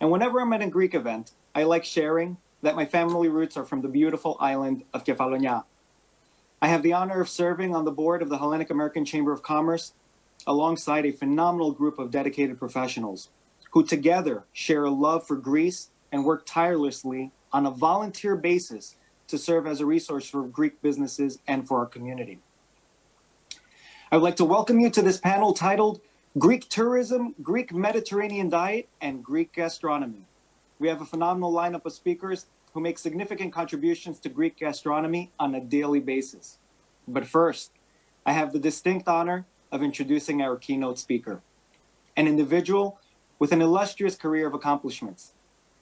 And whenever I'm at a Greek event, I like sharing that my family roots are from the beautiful island of Kefalonia. I have the honor of serving on the board of the Hellenic-American Chamber of Commerce alongside a phenomenal group of dedicated professionals who together share a love for Greece and work tirelessly on a volunteer basis to serve as a resource for Greek businesses and for our community. I would like to welcome you to this panel titled Greek Tourism, Greek Mediterranean Diet, and Greek Gastronomy. We have a phenomenal lineup of speakers who make significant contributions to Greek gastronomy on a daily basis. But first, I have the distinct honor of introducing our keynote speaker, an individual with an illustrious career of accomplishments.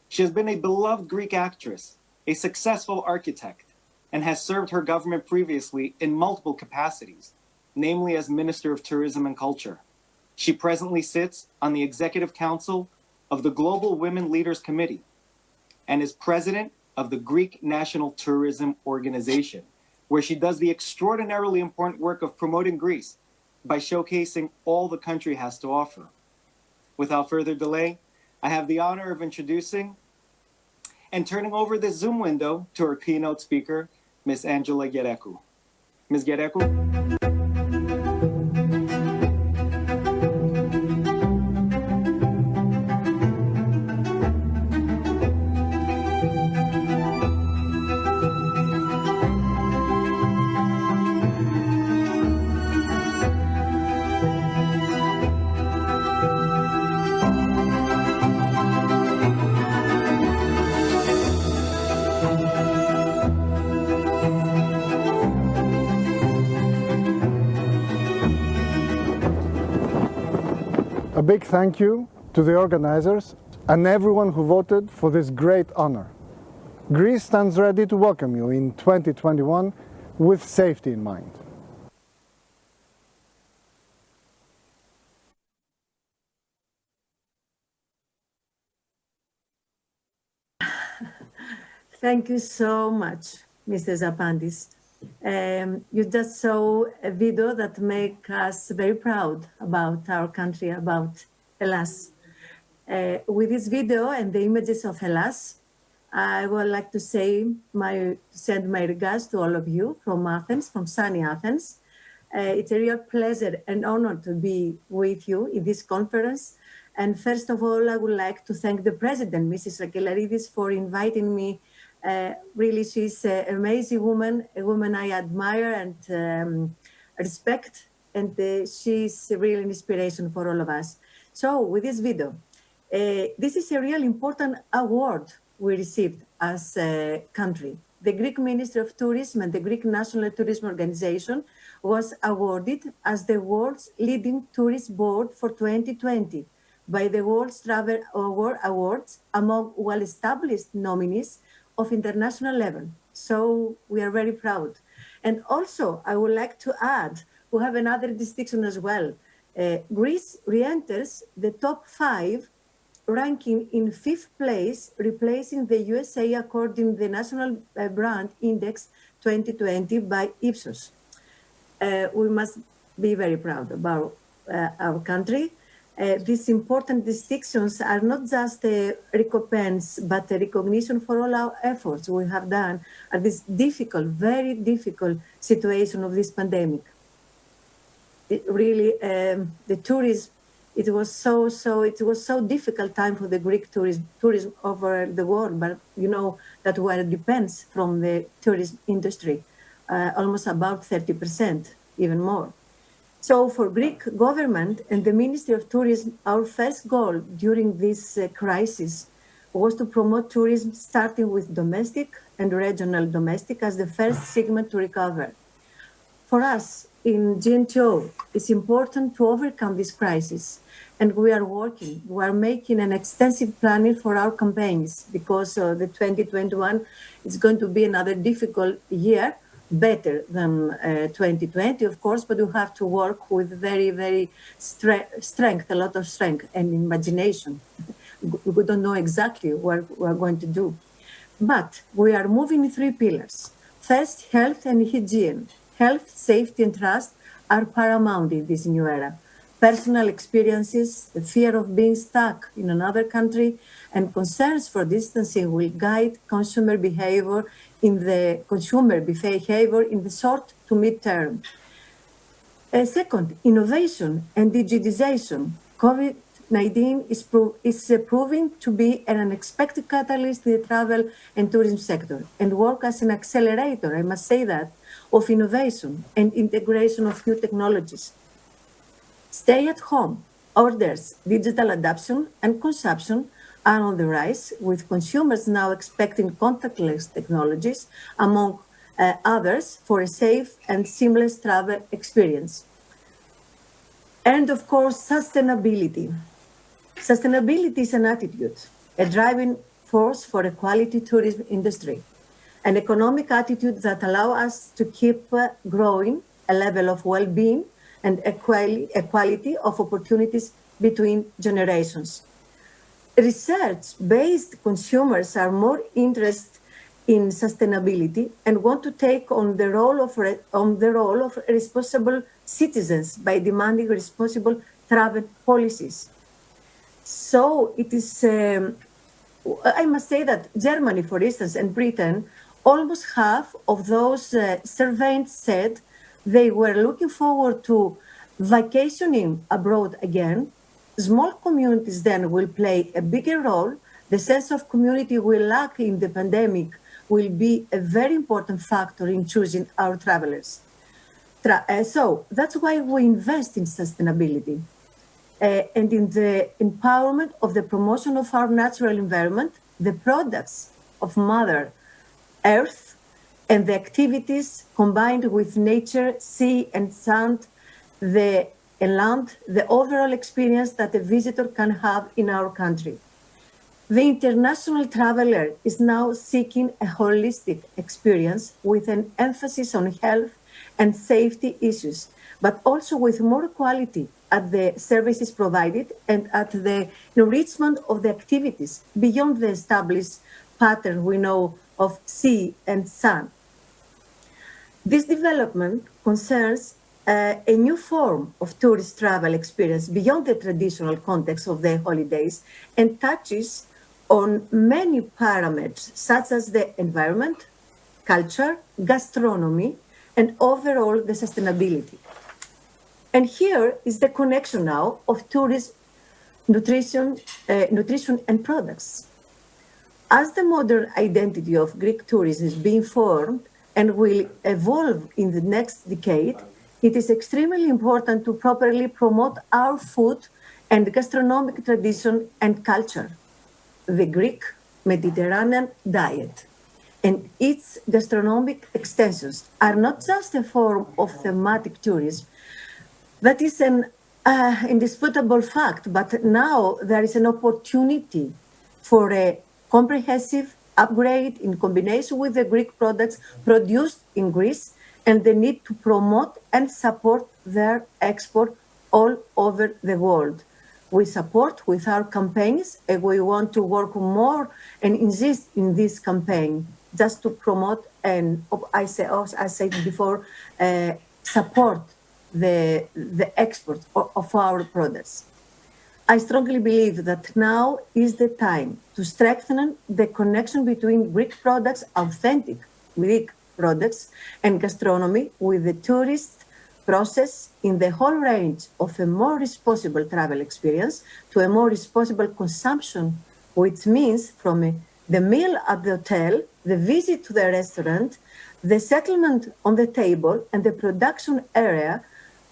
She has been a beloved Greek actress, a successful architect, and has served her government previously in multiple capacities, namely as Minister of Tourism and Culture. She presently sits on the Executive Council of the Global Women Leaders Committee and is president of the Greek National Tourism Organization, where she does the extraordinarily important work of promoting Greece by showcasing all the country has to offer. Without further delay, I have the honor of introducing and turning over this Zoom window to our keynote speaker, Ms. Angela Gerekou. Ms. Gerekou. A big thank you to the organizers and everyone who voted for this great honor. Greece stands ready to welcome you in 2021 with safety in mind. Thank you so much, Mr. Zapantis. You just saw a video that makes us very proud about our country, about Hellas. With this video and the images of Hellas, I would like to send my regards to all of you from Athens, from sunny Athens. It's a real pleasure and honor to be with you in this conference. And first of all, I would like to thank the President, Mrs. Rakilaridis, for inviting me. Really, she's an amazing woman, a woman I admire and respect, and she's really an inspiration for all of us. So with this video, this is a real important award we received as a country. The Greek Ministry of Tourism and the Greek National Tourism Organization was awarded as the world's leading tourist board for 2020 by the World Travel Awards among well-established nominees of international level. So we are very proud. And also, I would like to add, we have another distinction as well. Greece re-enters the top 5, ranking in 5th place, replacing the USA according to the National Brand Index 2020 by Ipsos. We must be very proud about our country. These important distinctions are not just a recompense, but a recognition for all our efforts we have done at this difficult, very difficult situation of this pandemic. Really, the tourism, it was so difficult time for the Greek tourism over the world, but you know that we depends from the tourism industry, almost about 30%, even more. So for Greek government and the Ministry of Tourism, our first goal during this crisis was to promote tourism, starting with domestic and regional domestic as the first segment to recover. For us in GNTO, it's important to overcome this crisis, and we are working. We are making an extensive planning for our campaigns because the 2021 is going to be another difficult year, better than 2020, of course, but you have to work with very, very strength, a lot of strength and imagination. We don't know exactly what we're going to do. But we are moving in 3 pillars. First, health and hygiene. Health, safety, and trust are paramount in this new era. personal experiences, the fear of being stuck in another country, and concerns for distancing will guide consumer behavior in the short to mid-term. Second, innovation and digitization. COVID-19 is proving to be an unexpected catalyst in the travel and tourism sector and work as an accelerator, I must say that, of innovation and integration of new technologies. Stay at home orders, digital adoption and consumption are on the rise, with consumers now expecting contactless technologies, among others, for a safe and seamless travel experience. And of course, sustainability. Sustainability is an attitude, a driving force for a quality tourism industry, an economic attitude that allows us to keep growing a level of well-being and equality of opportunities between generations. Research-based consumers are more interested in sustainability and want to take on the role of responsible citizens by demanding responsible travel policies. So it is, I must say that Germany, for instance, and Britain, almost half of those surveyed said they were looking forward to vacationing abroad again. Small communities then will play a bigger role. The sense of community we lack in the pandemic will be a very important factor in choosing our travelers. So that's why we invest in sustainability and in the empowerment of the promotion of our natural environment, the products of Mother Earth, and the activities combined with nature, sea and sand, the land, the overall experience that a visitor can have in our country. The international traveler is now seeking a holistic experience with an emphasis on health and safety issues, but also with more quality at the services provided and at the enrichment of the activities beyond the established pattern we know of sea and sun. This development concerns a new form of tourist travel experience beyond the traditional context of the holidays and touches on many parameters such as the environment, culture, gastronomy, and overall the sustainability. And here is the connection now of tourism, nutrition and products. As the modern identity of Greek tourism is being formed and will evolve in the next decade, it is extremely important to properly promote our food and gastronomic tradition and culture, the Greek Mediterranean diet. And its gastronomic extensions are not just a form of thematic tourism. That is an indisputable fact, but now there is an opportunity for a comprehensive upgrade in combination with the Greek products produced in Greece and the need to promote and support their export all over the world. We support with our campaigns, and we want to work more and insist in this campaign just to promote and, as I said before, support the export of our products. I strongly believe that now is the time to strengthen the connection between Greek products, authentic Greek products, and gastronomy with the tourist process in the whole range of a more responsible travel experience to a more responsible consumption, which means from the meal at the hotel, the visit to the restaurant, the settlement on the table, and the production area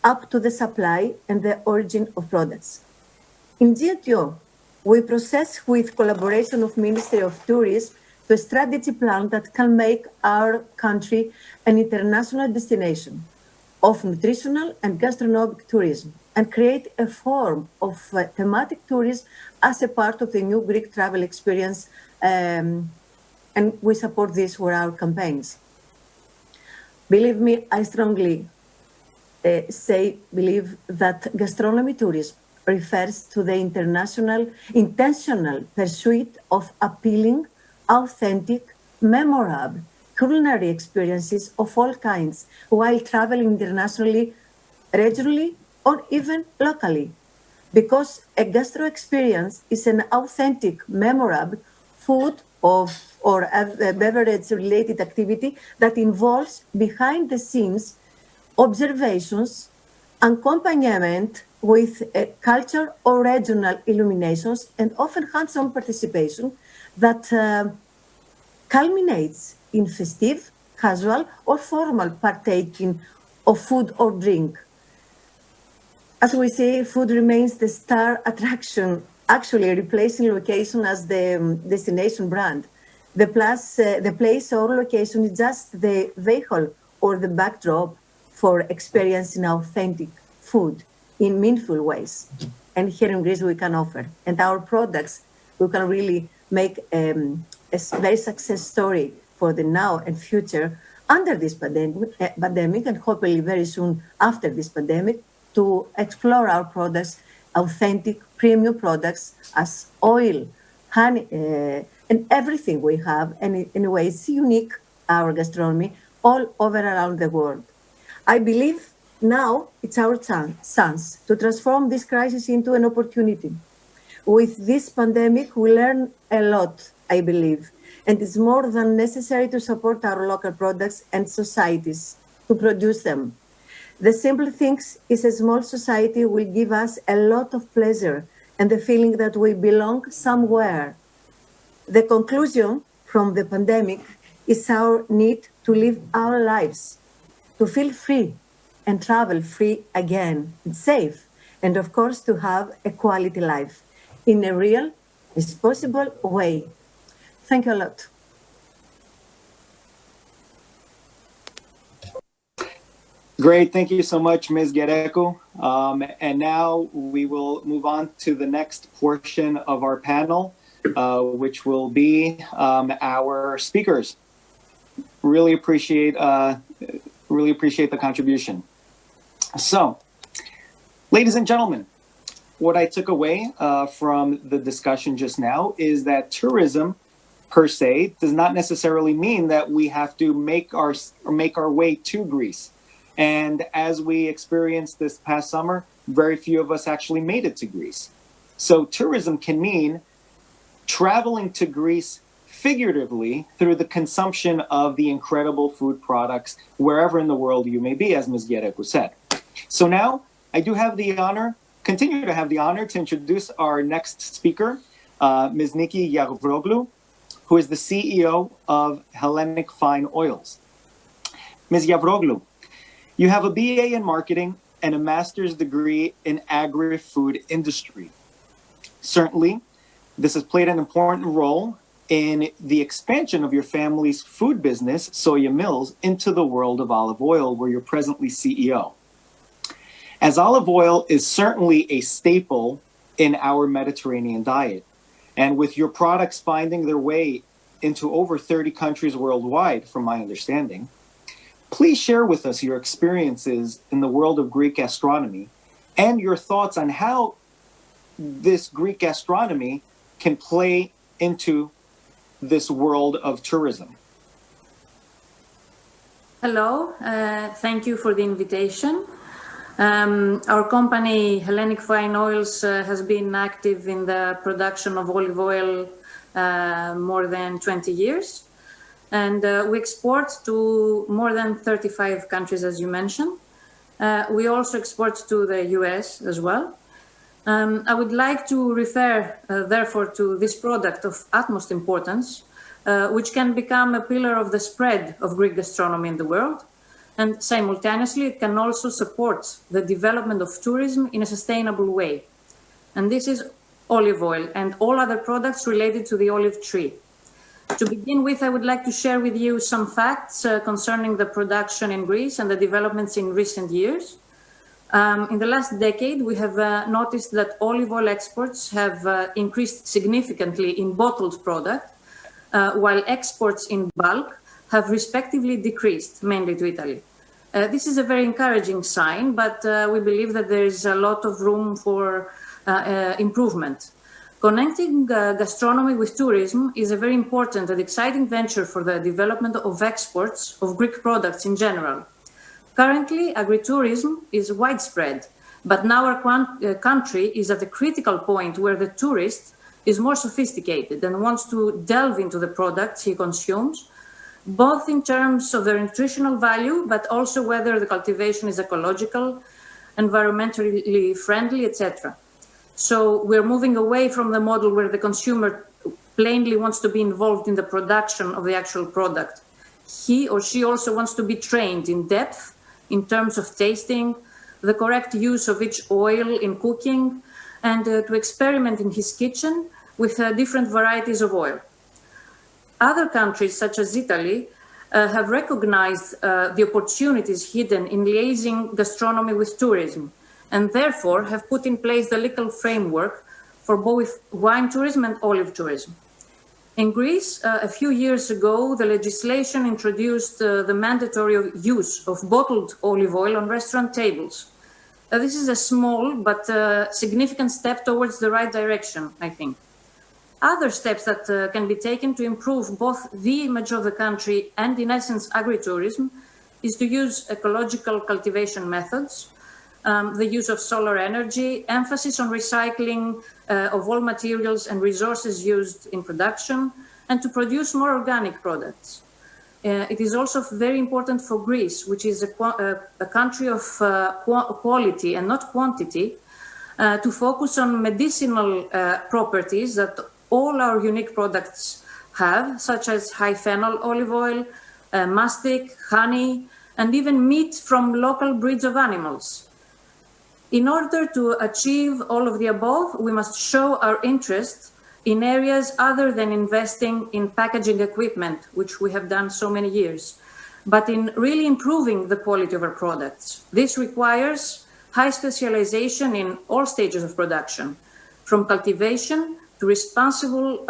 up to the supply and the origin of products. In GTO, we process with collaboration of Ministry of Tourism the strategy plan that can make our country an international destination of nutritional and gastronomic tourism and create a form of thematic tourism as a part of the new Greek travel experience, and we support this with our campaigns. Believe me, I strongly believe that gastronomy tourism refers to the intentional pursuit of appealing, authentic, memorable culinary experiences of all kinds while traveling internationally, regionally, or even locally, because a gastro experience is an authentic, memorable food or a beverage-related activity that involves behind-the-scenes observations, accompaniment with culture or regional illuminations, and often hands-on participation that culminates in festive, casual, or formal partaking of food or drink. As we say, food remains the star attraction, actually replacing location as the destination brand. The place or location is just the vehicle or the backdrop for experiencing authentic food in meaningful ways. And here in Greece, we can offer. And our products, we can really make a very success story for the now and future under this pandemic, and hopefully very soon after this pandemic, to explore our products, authentic premium products as oil, honey, and everything we have. And anyway, it's unique, our gastronomy, all over around the world. I believe now it's our chance to transform this crisis into an opportunity. With this pandemic, we learn a lot, I believe, and it's more than necessary to support our local products and societies to produce them. The simple things is a small society will give us a lot of pleasure and the feeling that we belong somewhere. The conclusion from the pandemic is our need to live our lives, to feel free and travel free again, and safe, and of course to have a quality life in a real, responsible way. Thank you a lot. Great, thank you so much, Ms. Gerekou. And now we will move on to the next portion of our panel, which will be our speakers. Really appreciate the contribution. So, ladies and gentlemen, what I took away from the discussion just now is that tourism per se does not necessarily mean that we have to make our way to Greece. And as we experienced this past summer, very few of us actually made it to Greece. So tourism can mean traveling to Greece figuratively through the consumption of the incredible food products wherever in the world you may be, as Ms. Gerekou said. So now I do have the honor, continue to have the honor to introduce our next speaker, Ms. Nicky Giavroglou, who is the CEO of Hellenic Fine Oils. Ms. Giavroglou, you have a BA in marketing and a master's degree in agri-food industry. Certainly, this has played an important role in the expansion of your family's food business, Soya Mills, into the world of olive oil, where you're presently CEO. As olive oil is certainly a staple in our Mediterranean diet, and with your products finding their way into over 30 countries worldwide, from my understanding, please share with us your experiences in the world of Greek gastronomy and your thoughts on how this Greek gastronomy can play into this world of tourism. Hello, thank you for the invitation. Our company, Hellenic Fine Oils, has been active in the production of olive oil more than 20 years. And we export to more than 35 countries, as you mentioned. We also export to the US as well. I would like to refer, therefore, to this product of utmost importance, which can become a pillar of the spread of Greek gastronomy in the world. And simultaneously, it can also support the development of tourism in a sustainable way. And this is olive oil and all other products related to the olive tree. To begin with, I would like to share with you some facts concerning the production in Greece and the developments in recent years. In the last decade, we have noticed that olive oil exports have increased significantly in bottled product, while exports in bulk have respectively decreased, mainly to Italy. This is a very encouraging sign, but we believe that there is a lot of room for improvement. Connecting gastronomy with tourism is a very important and exciting venture for the development of exports of Greek products in general. Currently, agritourism is widespread, But now our country is at a critical point where the tourist is more sophisticated and wants to delve into the products he consumes, both in terms of their nutritional value, but also whether the cultivation is ecological, environmentally friendly, etc. So we're moving away from the model where the consumer plainly wants to be involved in the production of the actual product. He or she also wants to be trained in depth in terms of tasting, the correct use of each oil in cooking, and to experiment in his kitchen with different varieties of oil. Other countries, such as Italy, have recognized the opportunities hidden in liaising gastronomy with tourism, and therefore have put in place the legal framework for both wine tourism and olive tourism. In Greece, a few years ago, the legislation introduced the mandatory use of bottled olive oil on restaurant tables. This is a small but significant step towards the right direction, I think. Other steps that can be taken to improve both the image of the country and, in essence, agritourism is to use ecological cultivation methods, the use of solar energy, emphasis on recycling of all materials and resources used in production, and to produce more organic products. It is also very important for Greece, which is a country of quality and not quantity, to focus on medicinal properties that all our unique products have, such as high phenol olive oil, mastic, honey, and even meat from local breeds of animals. In order to achieve all of the above, we must show our interest in areas other than investing in packaging equipment, which we have done so many years, but in really improving the quality of our products. This requires high specialization in all stages of production, from cultivation to responsible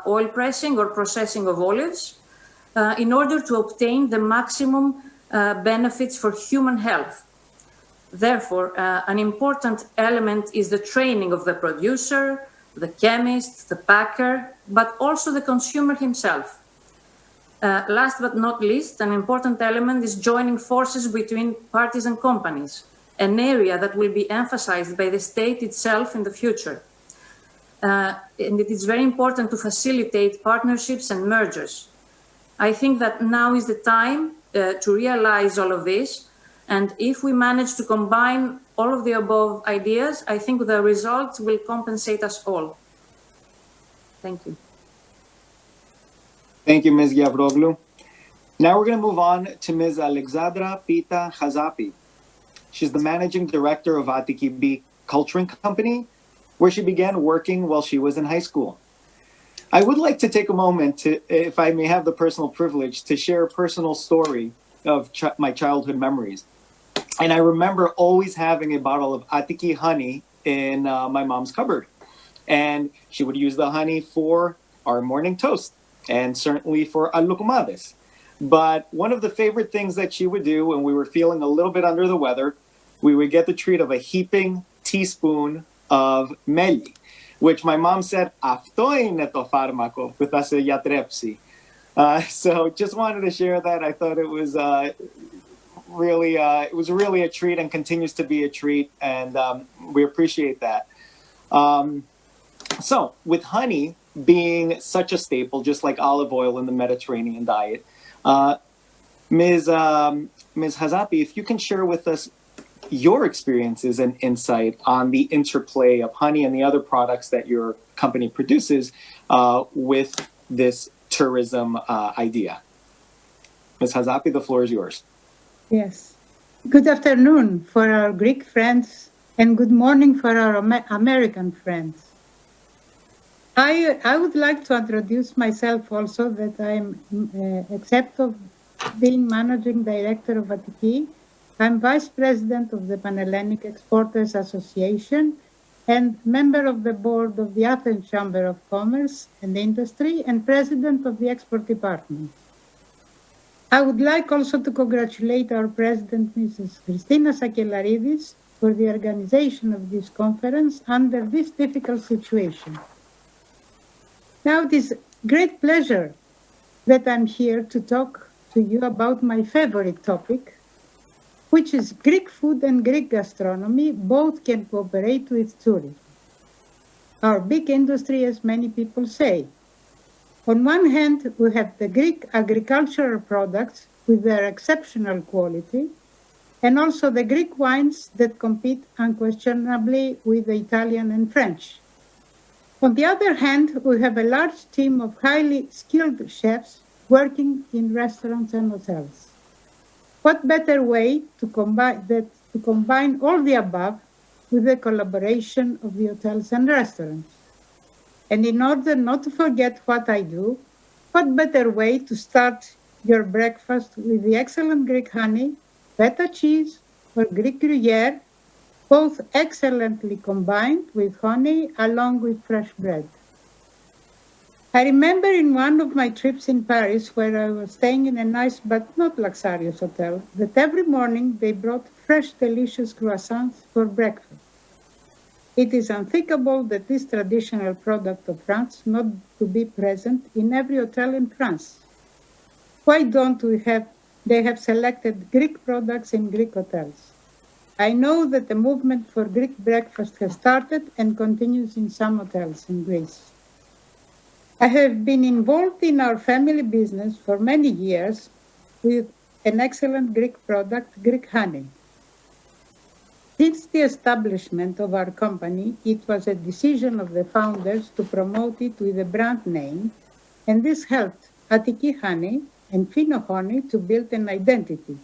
oil pressing or processing of olives, in order to obtain the maximum benefits for human health. Therefore, an important element is the training of the producer, the chemist, the packer, but also the consumer himself. Last but not least, an important element is joining forces between parties and companies, an area that will be emphasized by the state itself in the future. And it is very important to facilitate partnerships and mergers. I think that now is the time to realize all of this. And if we manage to combine all of the above ideas, I think the results will compensate us all. Thank you. Thank you, Ms. Giavroglou. Now we're going to move on to Ms. Alexandra Pitta Chazapi. She's the managing director of Attikik Culturing Company, where she began working while she was in high school. I would like to take a moment to, if I may have the personal privilege, to share a personal story of my childhood memories. And I remember always having a bottle of Attikik honey in my mom's cupboard. And she would use the honey for our morning toast and certainly for alukumades. But one of the favorite things that she would do when we were feeling a little bit under the weather, we would get the treat of a heaping teaspoon of Medi, which my mom said, "Αυτό είναι το φάρμακο που θα σε γιατρέψει." So just wanted to share that. I thought it was really a treat and continues to be a treat, and we appreciate that. So with honey being such a staple, just like olive oil in the Mediterranean diet, Ms. Chazapi, if you can share with us your experiences and insight on the interplay of honey and the other products that your company produces with this tourism idea. Ms. Chazapi, the floor is yours. Yes. Good afternoon for our Greek friends and good morning for our American friends. I would like to introduce myself also, that I'm, except of being managing director of Attikik, I'm vice president of the Pan-Hellenic Exporters Association and member of the board of the Athens Chamber of Commerce and Industry and president of the export department. I would like also to congratulate our president, Mrs. Christina Sakelaridis, for the organization of this conference under this difficult situation. Now it is great pleasure that I'm here to talk to you about my favorite topic, which is Greek food and Greek gastronomy, both can cooperate with tourism. Our big industry, as many people say. On one hand, we have the Greek agricultural products with their exceptional quality, and also the Greek wines that compete unquestionably with the Italian and French. On the other hand, we have a large team of highly skilled chefs working in restaurants and hotels. What better way to combine all the above with the collaboration of the hotels and restaurants? And in order not to forget what I do, what better way to start your breakfast with the excellent Greek honey, feta cheese, or Greek Gruyere, both excellently combined with honey along with fresh bread. I remember in one of my trips in Paris, where I was staying in a nice but not luxurious hotel, that every morning they brought fresh, delicious croissants for breakfast. It is unthinkable that this traditional product of France not to be present in every hotel in France. Why don't they have selected Greek products in Greek hotels? I know that the movement for Greek breakfast has started and continues in some hotels in Greece. I have been involved in our family business for many years with an excellent Greek product, Greek honey. Since the establishment of our company, it was a decision of the founders to promote it with a brand name, and this helped Attikik honey and Fino honey to build an identity.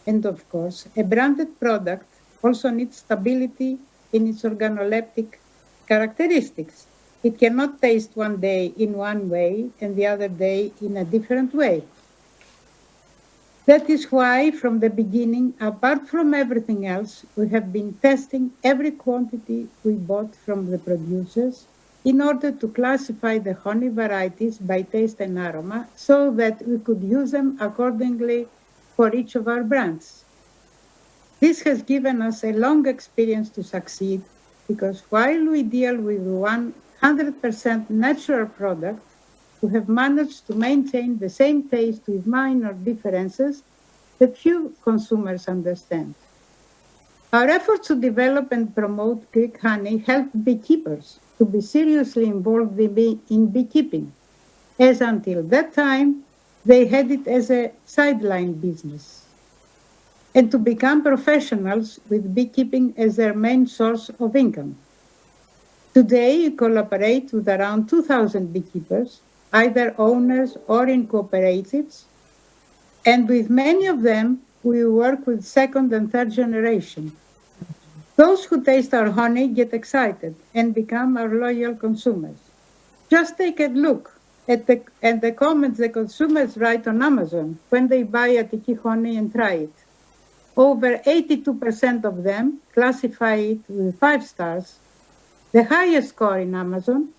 And of course, a branded product also needs stability in its organoleptic characteristics. It cannot taste one day in one way and the other day in a different way. That is why, from the beginning, apart from everything else, we have been testing every quantity we bought from the producers in order to classify the honey varieties by taste and aroma so that we could use them accordingly for each of our brands. This has given us a long experience to succeed because while we deal with 100% natural product, we have managed to maintain the same taste with minor differences that few consumers understand. Our efforts to develop and promote Greek honey help beekeepers to be seriously involved in beekeeping, as until that time they had it as a sideline business, and to become professionals with beekeeping as their main source of income. Today, we collaborate with around 2,000 beekeepers, either owners or in cooperatives, and with many of them, we work with second and third generation. Those who taste our honey get excited and become our loyal consumers. Just take a look at the comments the consumers write on Amazon when they buy Attikik honey and try it. Over 82% of them classify it with 5 stars, the highest score in Amazon,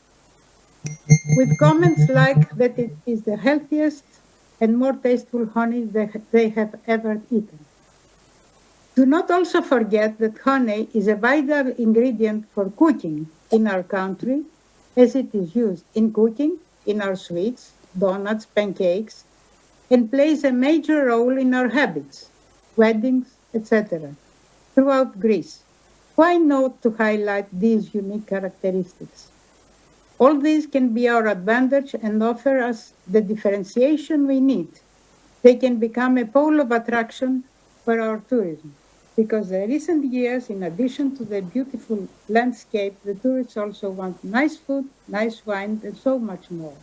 with comments like that it is the healthiest and more tasteful honey that they have ever eaten. Do not also forget that honey is a vital ingredient for cooking in our country, as it is used in cooking, in our sweets, donuts, pancakes, and plays a major role in our habits, weddings, etc., throughout Greece. Why not to highlight these unique characteristics? All these can be our advantage and offer us the differentiation we need. They can become a pole of attraction for our tourism, because in recent years, in addition to the beautiful landscape, the tourists also want nice food, nice wine, and so much more.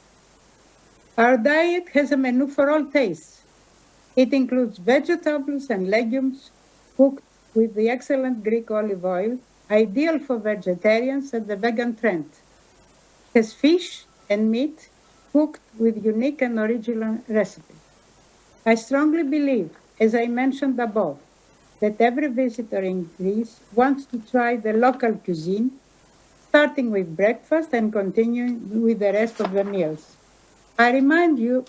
Our diet has a menu for all tastes. It includes vegetables and legumes cooked with the excellent Greek olive oil, ideal for vegetarians and the vegan trend. It has fish and meat cooked with unique and original recipes. I strongly believe, as I mentioned above, that every visitor in Greece wants to try the local cuisine, starting with breakfast and continuing with the rest of the meals. I remind you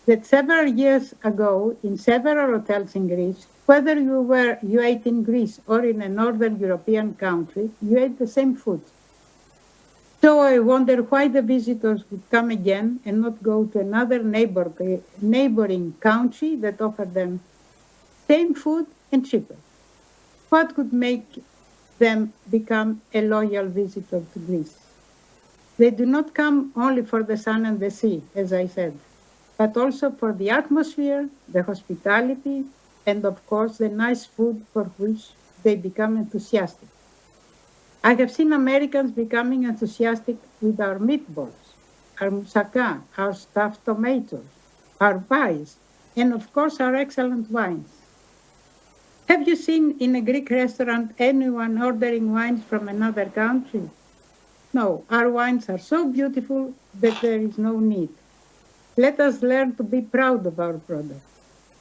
that several years ago, in several hotels in Greece, whether you ate in Greece or in a Northern European country, you ate the same food. So I wonder why the visitors would come again and not go to another neighboring country that offered them same food and cheaper. What could make them become a loyal visitor to Greece? They do not come only for the sun and the sea, as I said, but also for the atmosphere, the hospitality, and of course the nice food for which they become enthusiastic. I have seen Americans becoming enthusiastic with our meatballs, our moussaka, our stuffed tomatoes, our pies, and of course our excellent wines. Have you seen in a Greek restaurant anyone ordering wines from another country? No, our wines are so beautiful that there is no need. Let us learn to be proud of our products.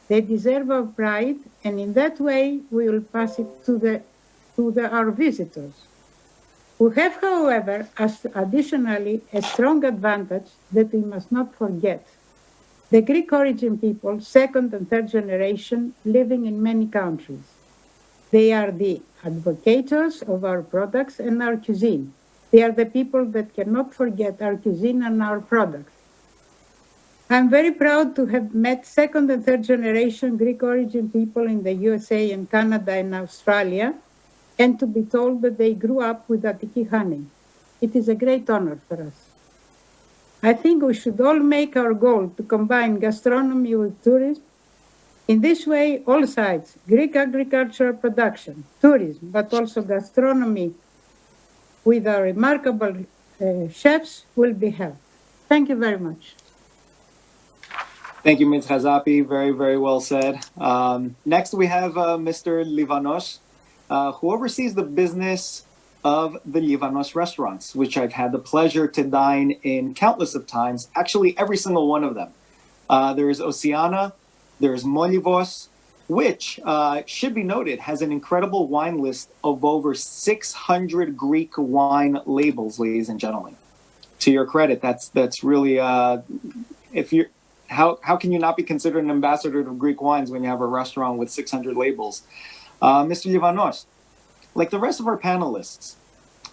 They deserve our pride, and in that way we will pass it to our visitors. We have, however, additionally a strong advantage that we must not forget. The Greek origin people, second and third generation, living in many countries. They are the advocates of our products and our cuisine. They are the people that cannot forget our cuisine and our products. I'm very proud to have met second and third generation Greek origin people in the USA and Canada and Australia, and to be told that they grew up with Attikik honey. It is a great honor for us. I think we should all make our goal to combine gastronomy with tourism. In this way, all sides, Greek agricultural production, tourism, but also gastronomy with our remarkable chefs will be helped. Thank you very much. Thank you, Ms. Chazapi. Very, very well said. Next, we have Mr. Livanos, who oversees the business of the Livanos restaurants, which I've had the pleasure to dine in countless of times, actually every single one of them. There's Oceana, there's Molyvos, which should be noted has an incredible wine list of over 600 Greek wine labels, ladies and gentlemen. To your credit, that's really how can you not be considered an ambassador of Greek wines when you have a restaurant with 600 labels? Mr. Livanos, like the rest of our panelists,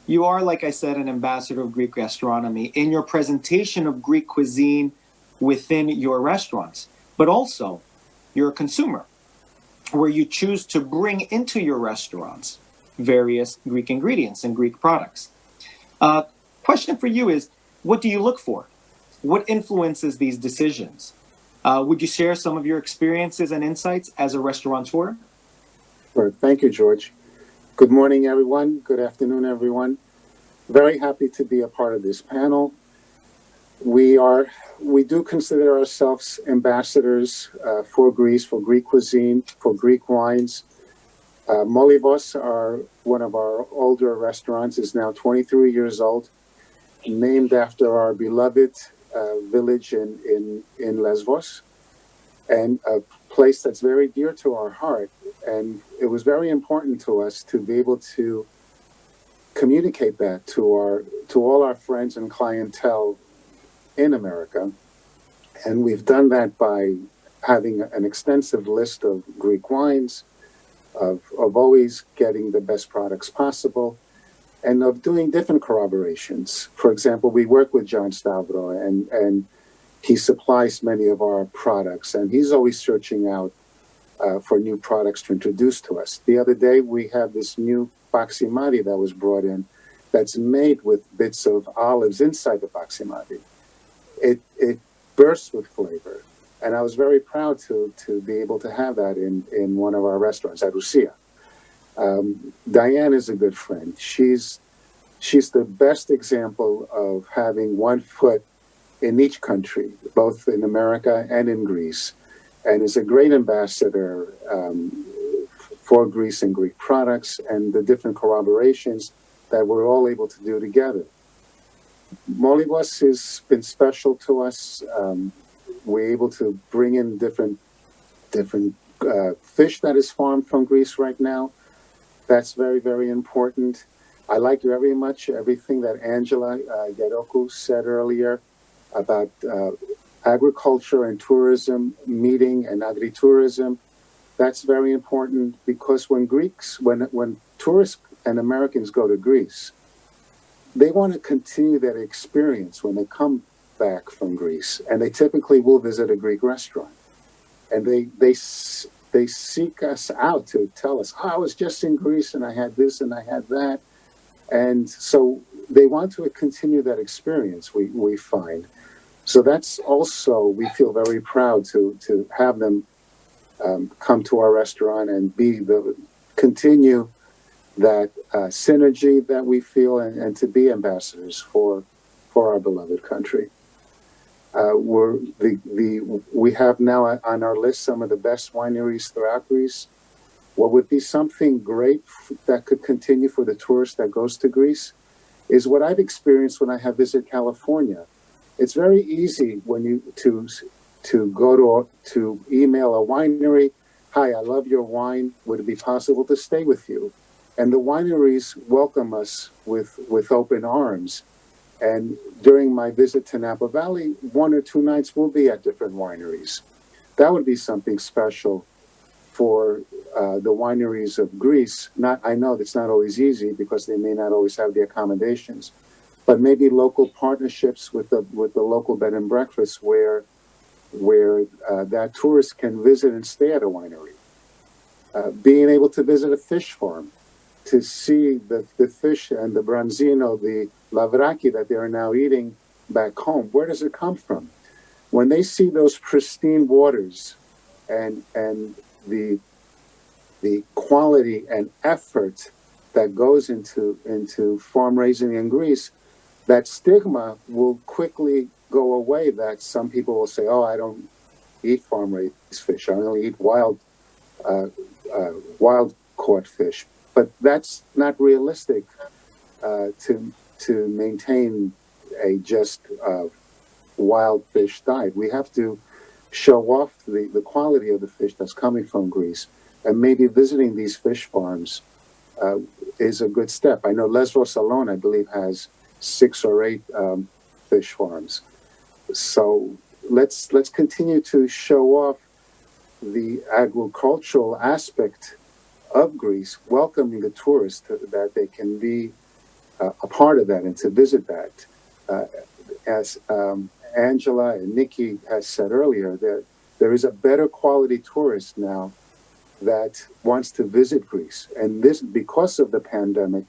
you are, like I said, an ambassador of Greek gastronomy in your presentation of Greek cuisine within your restaurants, but also you're a consumer, where you choose to bring into your restaurants various Greek ingredients and Greek products. Question for you is, what do you look for? What influences these decisions? Would you share some of your experiences and insights as a restaurateur? Sure. Thank you, George. Good morning, everyone. Good afternoon, everyone. Very happy to be a part of this panel. We do consider ourselves ambassadors for Greece, for Greek cuisine, for Greek wines. Molyvos, one of our older restaurants, is now 23 years old, named after our beloved village in Lesvos, and a place that's very dear to our heart. And it was very important to us to be able to communicate that to all our friends and clientele in America. And we've done that by having an extensive list of Greek wines, of always getting the best products possible, and of doing different corroborations. For example, we work with John Stavros, and he supplies many of our products, and he's always searching out for new products to introduce to us. The other day, we had this new baksimati that was brought in that's made with bits of olives inside the baksimati. It bursts with flavor, and I was very proud to be able to have that in one of our restaurants at Ousia. Diane is a good friend. She's the best example of having one foot in each country, both in America and in Greece, and is a great ambassador for Greece and Greek products and the different corroborations that we're all able to do together. Molyvos has been special to us. We're able to bring in different fish that is farmed from Greece right now. That's very, very important. I like very much everything that Angela Gerekou said earlier about agriculture and tourism meeting and agritourism. That's very important because when tourists and Americans go to Greece, they want to continue that experience when they come back from Greece, and they typically will visit a Greek restaurant. And they seek us out to tell us, oh, I was just in Greece and I had this and I had that. And so they want to continue that experience, we find. So that's also, we feel very proud to have them come to our restaurant and continue that synergy that we feel and to be ambassadors for our beloved country. We have now on our list some of the best wineries throughout Greece. What would be something great that could continue for the tourist that goes to Greece is what I've experienced when I have visited California. It's very easy when you to email a winery, hi, I love your wine, would it be possible to stay with you? And the wineries welcome us with open arms. And during my visit to Napa Valley, 1 or 2 nights will be at different wineries. That would be something special for the wineries of Greece. I know that's not always easy because they may not always have the accommodations, but maybe local partnerships with the local bed and breakfast where that tourist can visit and stay at a winery. Being able to visit a fish farm to see the fish and the branzino, the lavraki that they are now eating back home. Where does it come from? When they see those pristine waters and the quality and effort that goes into farm raising in Greece, that stigma will quickly go away. That some people will say, "Oh, I don't eat farm raised fish. I only eat wild caught fish." But that's not realistic to maintain a just wild fish diet. We have to show off the quality of the fish that's coming from Greece, and maybe visiting these fish farms is a good step. I know Lesvos alone, I believe, has 6 or 8 fish farms. So let's continue to show off the agricultural aspect of Greece, welcoming the tourists that they can be a part of that and to visit that. As Angela and Nicky has said earlier, there is a better quality tourist now that wants to visit Greece. And this, because of the pandemic,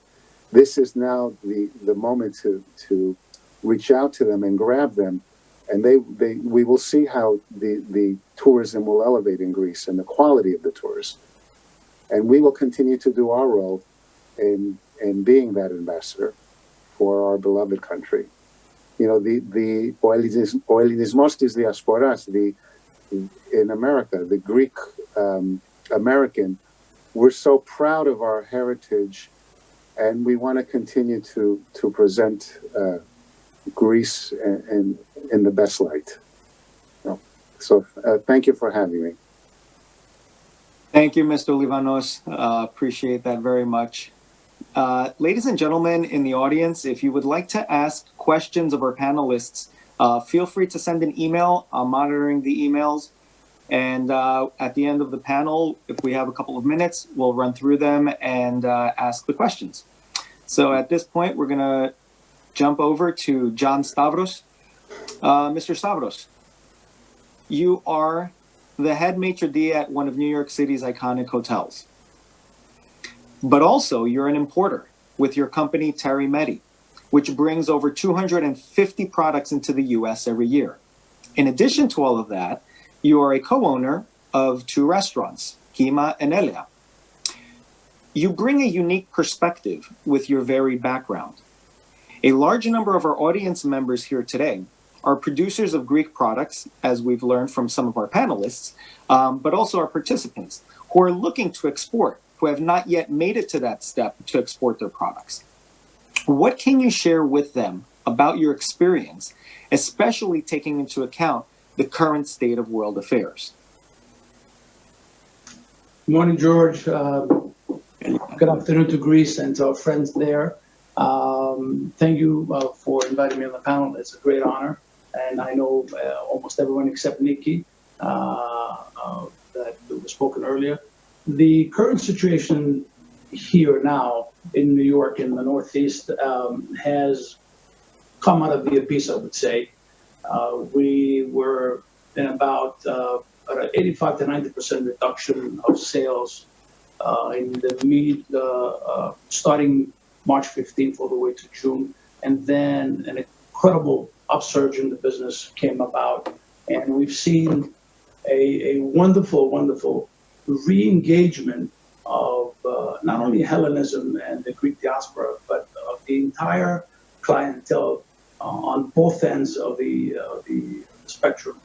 this is now the moment to reach out to them and grab them. And we will see how the tourism will elevate in Greece and the quality of the tourists. And we will continue to do our role in being that ambassador for our beloved country. You know, the o Ellinismos της Diasporάς, in America, the Greek American, we're so proud of our heritage, and we want to continue to present Greece in the best light. So thank you for having me. Thank you, Mr. Livanos. Appreciate that very much. Ladies and gentlemen in the audience, if you would like to ask questions of our panelists, feel free to send an email. I'm monitoring the emails. And at the end of the panel, if we have a couple of minutes, we'll run through them and ask the questions. So at this point, we're going to jump over to John Stavros. Mr. Stavros, you are the head maitre d' at one of New York City's iconic hotels. But also, you're an importer with your company, Terra, Medi, which brings over 250 products into the U.S. every year. In addition to all of that, you are a co-owner of 2 restaurants, Kyma and Elea. You bring a unique perspective with your varied background. A large number of our audience members here today are producers of Greek products, as we've learned from some of our panelists, but also our participants who are looking to export, who have not yet made it to that step to export their products. What can you share with them about your experience, especially taking into account the current state of world affairs? Good morning, George. Good afternoon to Greece and to our friends there. Thank you for inviting me on the panel. It's a great honor. And I know almost everyone except Nicky that was spoken earlier. The current situation here now in New York, in the Northeast, has come out of the abyss, I would say. We were been about an 85 to 90% reduction of sales in the starting March 15th all the way to June. And then an incredible upsurge in the business came about. And we've seen a wonderful, wonderful re-engagement of not only Hellenism and the Greek diaspora, but of the entire clientele on both ends of the spectrum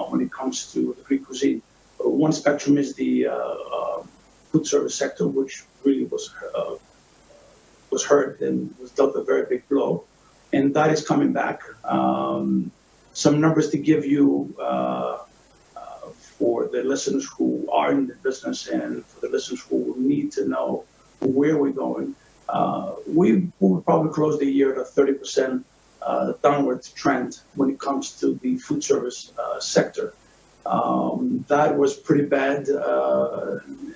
when it comes to the Greek cuisine. One spectrum is the food service sector, which really was hurt and was dealt a very big blow, and that is coming back. Some numbers to give you for the listeners who are in the business and for the listeners who need to know where we're going. We will probably close the year at a 30% downward trend when it comes to the food service sector. That was pretty bad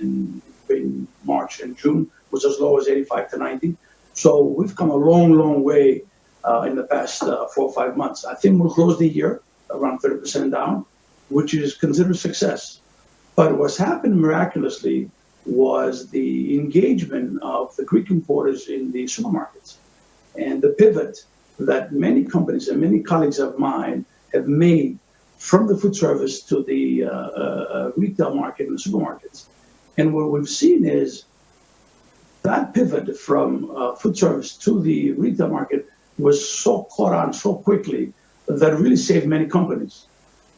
in March and June, was as low as 85 to 90. So we've come a long, long way in the past 4 or 5 months. I think we'll close the year around 30% down, which is considered success. But what's happened miraculously was the engagement of the Greek importers in the supermarkets and the pivot that many companies and many colleagues of mine have made from the food service to the retail market and the supermarkets. And what we've seen is that pivot from food service to the retail market was so caught on so quickly that it really saved many companies.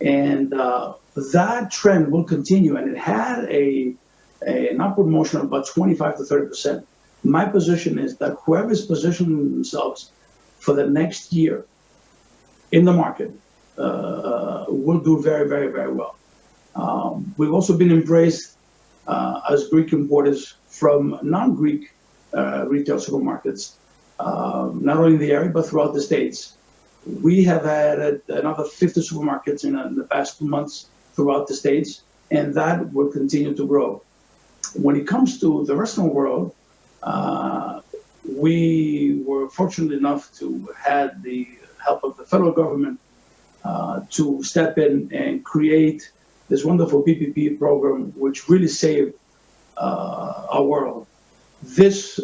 And that trend will continue, and it had an upward motion of about 25 to 30%. My position is that whoever's positioning themselves for the next year in the market will do very, very, very well. We've also been embraced as Greek importers from non-Greek retail supermarkets, not only in the area, but throughout the States. We have added another 50 supermarkets in the past 2 months throughout the States, and that will continue to grow. When it comes to the restaurant world, we were fortunate enough to have the help of the federal government to step in and create this wonderful PPP program, which really saved our world. This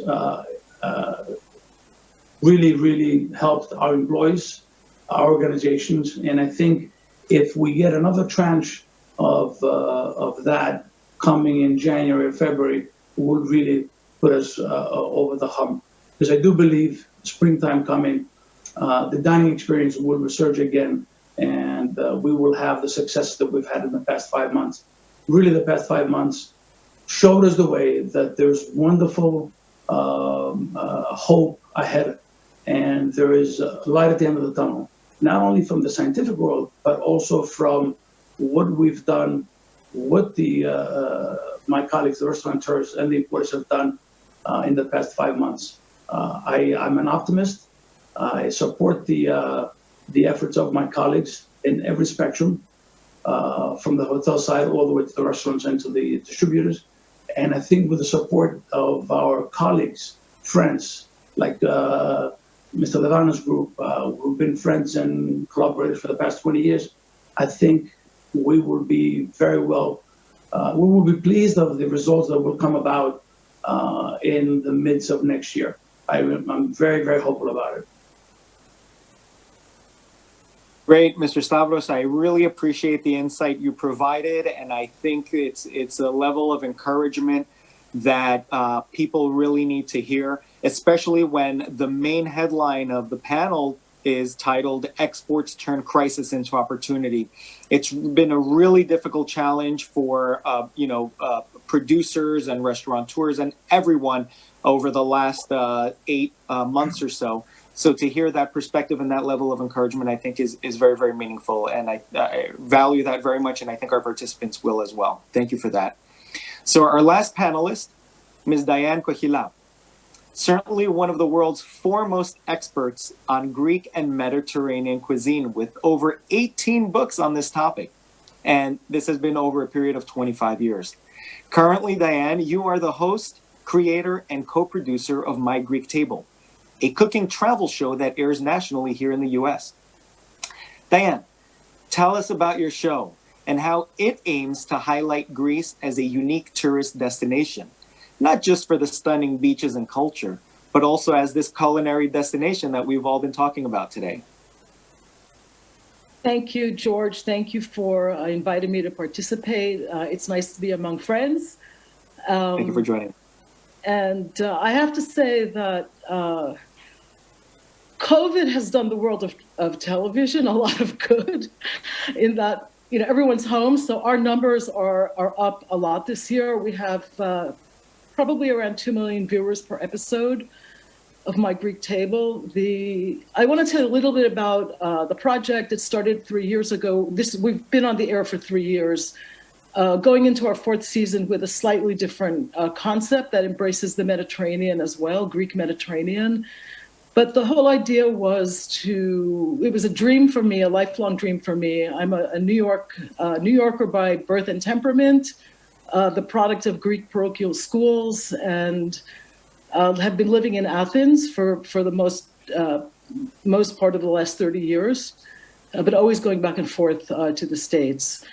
really, really helped our employees, our organizations, and I think if we get another tranche of that coming in January or February, would really put us over the hump. Because I do believe springtime coming, the dining experience will resurge again, and we will have the success that we've had in the past 5 months. Really, the past 5 months showed us the way that there's wonderful hope ahead, and there is light at the end of the tunnel, not only from the scientific world, but also from what we've done, what my colleagues, the restaurateurs and the importers have done in the past 5 months. I'm an optimist. I support the efforts of my colleagues in every spectrum, from the hotel side all the way to the restaurants and to the distributors. And I think with the support of our colleagues, friends, like Mr. Livanos group, who've been friends and collaborators for the past 20 years, I think we will be very well, we will be pleased of the results that will come about in the midst of next year. I'm very, very hopeful about it. Great, Mr. Stavros. I really appreciate the insight you provided, and I think it's a level of encouragement that people really need to hear, especially when the main headline of the panel is titled "Exports Turn Crisis into Opportunity." It's been a really difficult challenge for producers and restaurateurs and everyone over the last 8 months or so. So to hear that perspective and that level of encouragement, I think is very, very meaningful. And I value that very much, and I think our participants will as well. Thank you for that. So our last panelist, Ms. Diane Kochilas, certainly one of the world's foremost experts on Greek and Mediterranean cuisine, with over 18 books on this topic. And this has been over a period of 25 years. Currently, Diane, you are the host, creator, and co-producer of My Greek Table, a cooking travel show that airs nationally here in the U.S. Diane, Tell us about your show and how it aims to highlight Greece as a unique tourist destination, not just for the stunning beaches and culture, but also as this culinary destination that we've all been talking about today. Thank you, George. Thank you for inviting me to participate. It's nice to be among friends. Thank you for joining. And I have to say that COVID has done the world of television a lot of good in that, you know, everyone's home. So our numbers are up a lot this year. We have probably around 2 million viewers per episode of My Greek Table. I want to tell you a little bit about the project. It started 3 years ago. We've been on the air for 3 years, going into our 4th season with a slightly different concept that embraces the Mediterranean as well, Greek Mediterranean. But the whole idea was it was a dream for me, a lifelong dream for me. I'm a New Yorker by birth and temperament, the product of Greek parochial schools, and have been living in Athens for the most part of the last 30 years, but always going back and forth to the States.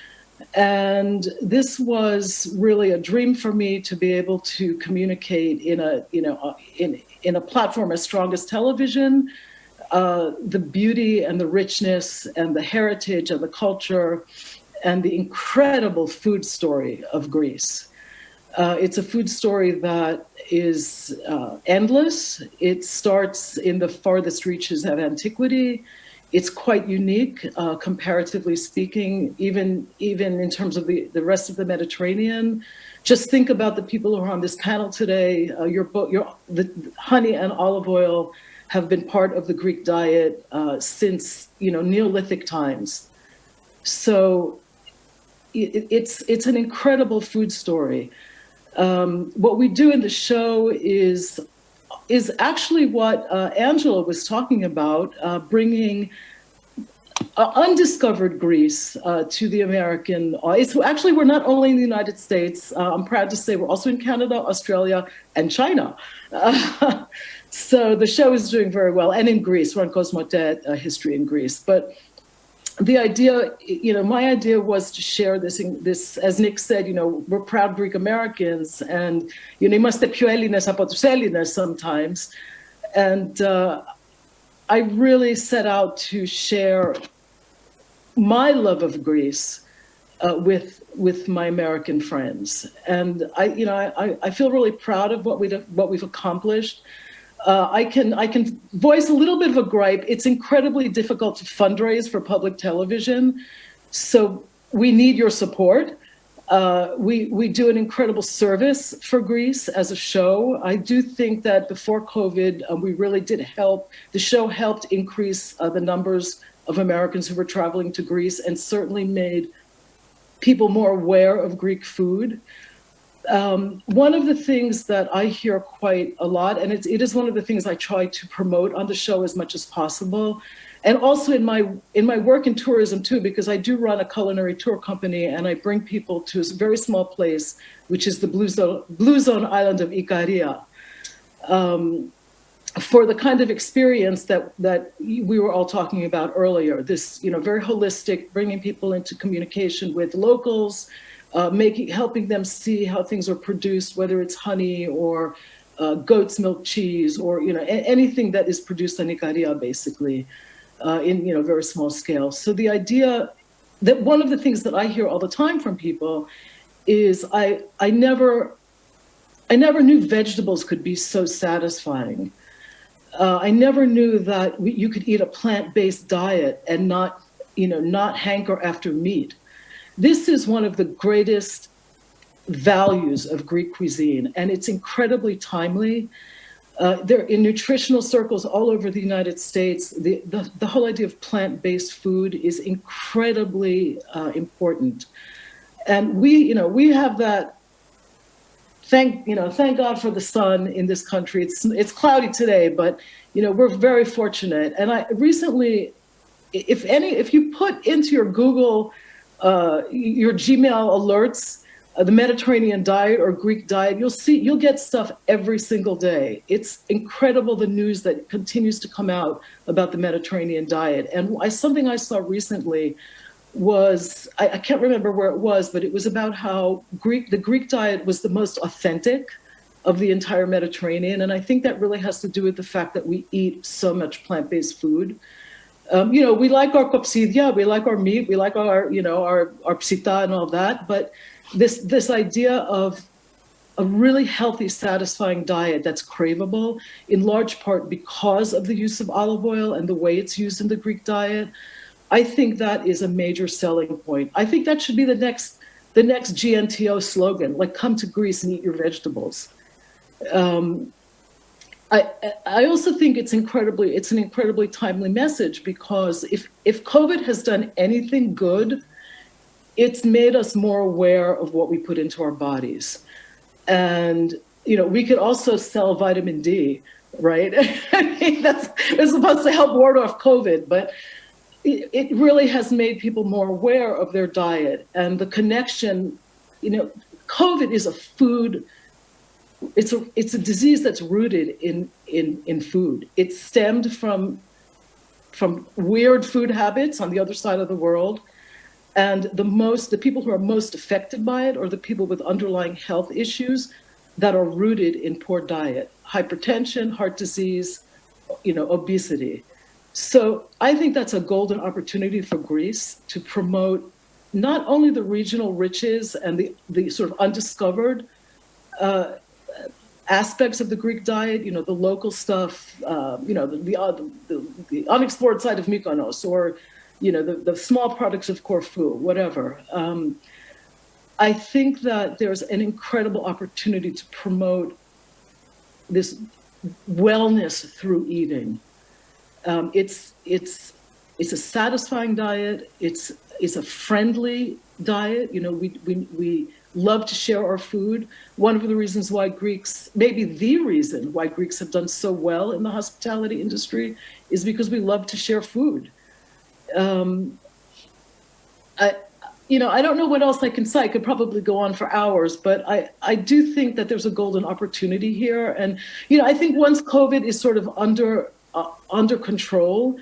And this was really a dream for me to be able to communicate in a platform as strong as television, the beauty and the richness and the heritage and the culture and the incredible food story of Greece. It's a food story that is endless. It starts in the farthest reaches of antiquity. It's quite unique, comparatively speaking, even in terms of the rest of the Mediterranean. Just think about the people who are on this panel today. The honey and olive oil have been part of the Greek diet since Neolithic times. So it's an incredible food story. What we do in the show is actually what Angela was talking about, bringing undiscovered Greece to the American audience. Actually, we're not only in the United States. I'm proud to say we're also in Canada, Australia, and China. So the show is doing very well. And in Greece, we're on Cosmotet, History in Greece. But the idea, my idea was to share this, as Nick said, we're proud Greek Americans, and είμαστε πιο Έλληνες από τους Έλληνες sometimes. And I really set out to share my love of Greece with my American friends. And I feel really proud of what we've accomplished. I can voice a little bit of a gripe. It's incredibly difficult to fundraise for public television, so we need your support. We do an incredible service for Greece as a show. I do think that before COVID, we really did help. The show helped increase the numbers of Americans who were traveling to Greece, and certainly made people more aware of Greek food. One of the things that I hear quite a lot, and it is one of the things I try to promote on the show as much as possible, and also in my work in tourism too, because I do run a culinary tour company, and I bring people to a very small place, which is the Blue Zone island of Ikaria, for the kind of experience that we were all talking about earlier. This, very holistic, bringing people into communication with locals, helping them see how things are produced, whether it's honey or goat's milk cheese, or anything that is produced in Ikaria, basically, in very small scale. So the idea that one of the things that I hear all the time from people is I never knew vegetables could be so satisfying. I never knew that you could eat a plant-based diet and not hanker after meat. This is one of the greatest values of Greek cuisine, and it's incredibly timely. There, in nutritional circles all over the United States, the whole idea of plant-based food is incredibly important. And we have that. Thank God for the sun in this country. It's cloudy today, but we're very fortunate. And I recently, if you put into your Google, your Gmail alerts, the Mediterranean diet or Greek diet, you'll get stuff every single day. It's incredible, the news that continues to come out about the Mediterranean diet. And something I saw recently was, I can't remember where it was, but it was about how the Greek diet was the most authentic of the entire Mediterranean. And I think that really has to do with the fact that we eat so much plant-based food. We like our kopsidia, we like our meat, we like our psita and all that, but this idea of a really healthy, satisfying diet that's craveable, in large part because of the use of olive oil and the way it's used in the Greek diet, I think that is a major selling point. I think that should be the next GNTO slogan, like come to Greece and eat your vegetables. I also think it's an incredibly timely message, because if COVID has done anything good, it's made us more aware of what we put into our bodies. And, we could also sell vitamin D, right? I mean, it's supposed to help ward off COVID, but it really has made people more aware of their diet and the connection. COVID is a food. It's a disease that's rooted in food. It stemmed from weird food habits on the other side of the world. And the people who are most affected by it are the people with underlying health issues that are rooted in poor diet, hypertension, heart disease, obesity. So I think that's a golden opportunity for Greece to promote not only the regional riches and the sort of undiscovered aspects of the Greek diet, the local stuff, the unexplored side of Mykonos, or the small products of Corfu, whatever. I think that there's an incredible opportunity to promote this wellness through eating. It's a satisfying diet. It's a friendly diet. We love to share our food. One of the reasons why maybe the reason why Greeks have done so well in the hospitality industry is because we love to share food. I don't know what else I can say. I could probably go on for hours, but I do think that there's a golden opportunity here. And, I think once COVID is sort of under control,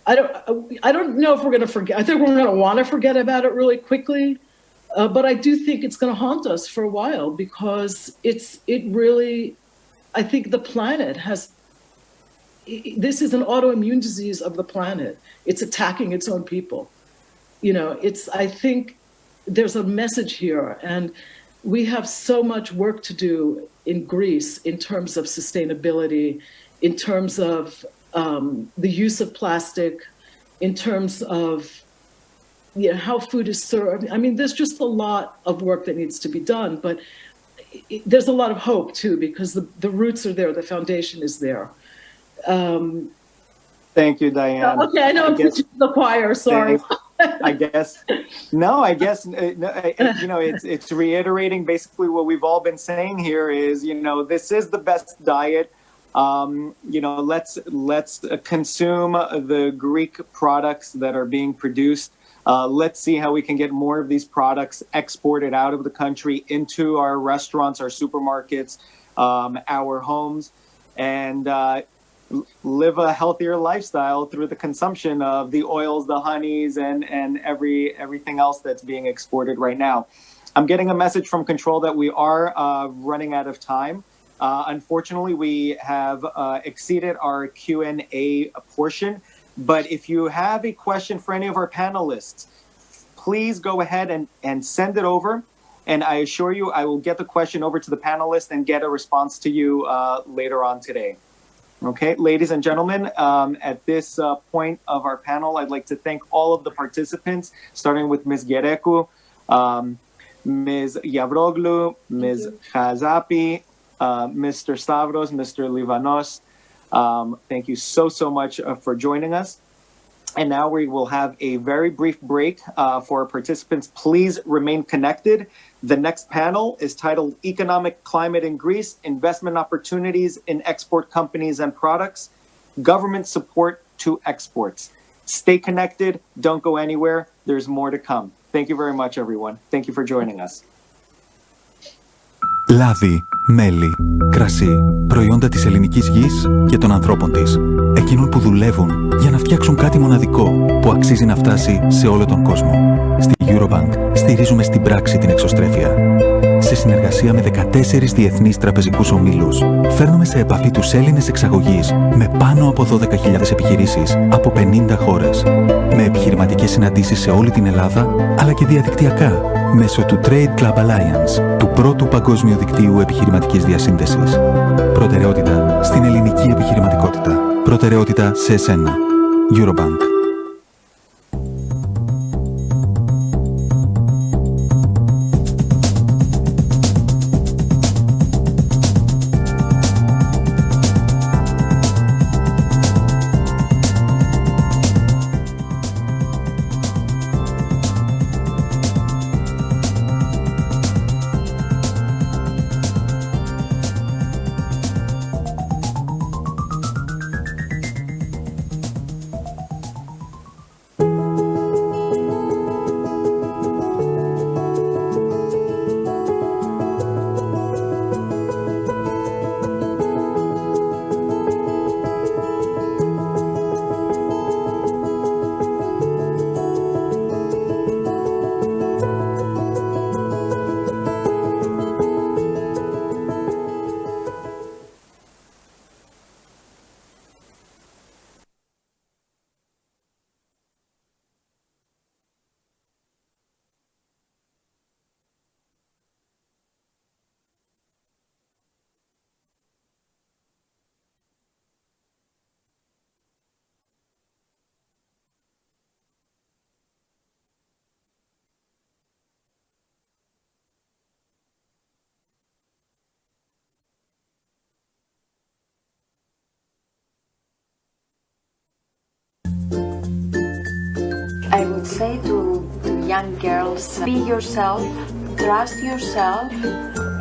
I don't know if we're going to forget. I think we're going to want to forget about it really quickly. But I do think it's going to haunt us for a while, because I think the planet this is an autoimmune disease of the planet. It's attacking its own people. I think there's a message here, and we have so much work to do in Greece in terms of sustainability, in terms of the use of plastic, in terms of how food is served. I mean, there's just a lot of work that needs to be done, but there's a lot of hope too, because the roots are there, the foundation is there. Thank you, Diane. Okay, I know I'm preaching to the choir, sorry. It's reiterating basically what we've all been saying here is, this is the best diet. Let's consume the Greek products that are being produced. Let's see how we can get more of these products exported out of the country into our restaurants, our supermarkets, our homes, and live a healthier lifestyle through the consumption of the oils, the honeys, and everything else that's being exported right now. I'm getting a message from Control that we are running out of time. Unfortunately, we have exceeded our Q&A portion. But if you have a question for any of our panelists, please go ahead and send it over. And I assure you, I will get the question over to the panelists and get a response to you later on today. Okay, ladies and gentlemen, at this point of our panel, I'd like to thank all of the participants, starting with Ms. Gerekou, Ms. Giavroglou, Ms. Chazapi, Mr. Stavros, Mr. Livanos. Thank you so much for joining us. And now we will have a very brief break for our participants. Please remain connected. The next panel is titled Economic Climate in Greece, Investment Opportunities in Export Companies and Products, Government Support to Exports. Stay connected. Don't go anywhere. There's more to come. Thank you very much, everyone. Thank you for joining us. Λάδι, μέλι, κρασί, προϊόντα της ελληνικής γης και των ανθρώπων της. Εκείνων που δουλεύουν για να φτιάξουν κάτι μοναδικό που αξίζει να φτάσει σε όλο τον κόσμο. Στη Eurobank στηρίζουμε στην πράξη την εξωστρέφεια. Σε συνεργασία με 14 διεθνείς τραπεζικούς ομίλους, φέρνουμε σε επαφή τους Έλληνες εξαγωγείς με πάνω από 12.000 επιχειρήσεις από 50 χώρες. Με επιχειρηματικές συναντήσεις σε όλη την Ελλάδα, αλλά και διαδικτυακά, μέσω του Trade Club Alliance, του πρώτου παγκόσμιου δικτύου επιχειρηματικής διασύνδεσης. Προτεραιότητα στην ελληνική επιχειρηματικότητα. Προτεραιότητα σε εσένα. Eurobank. I would say to young girls, be yourself, trust yourself,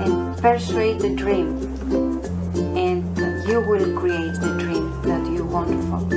and persuade the dream. And you will create the dream that you want to follow.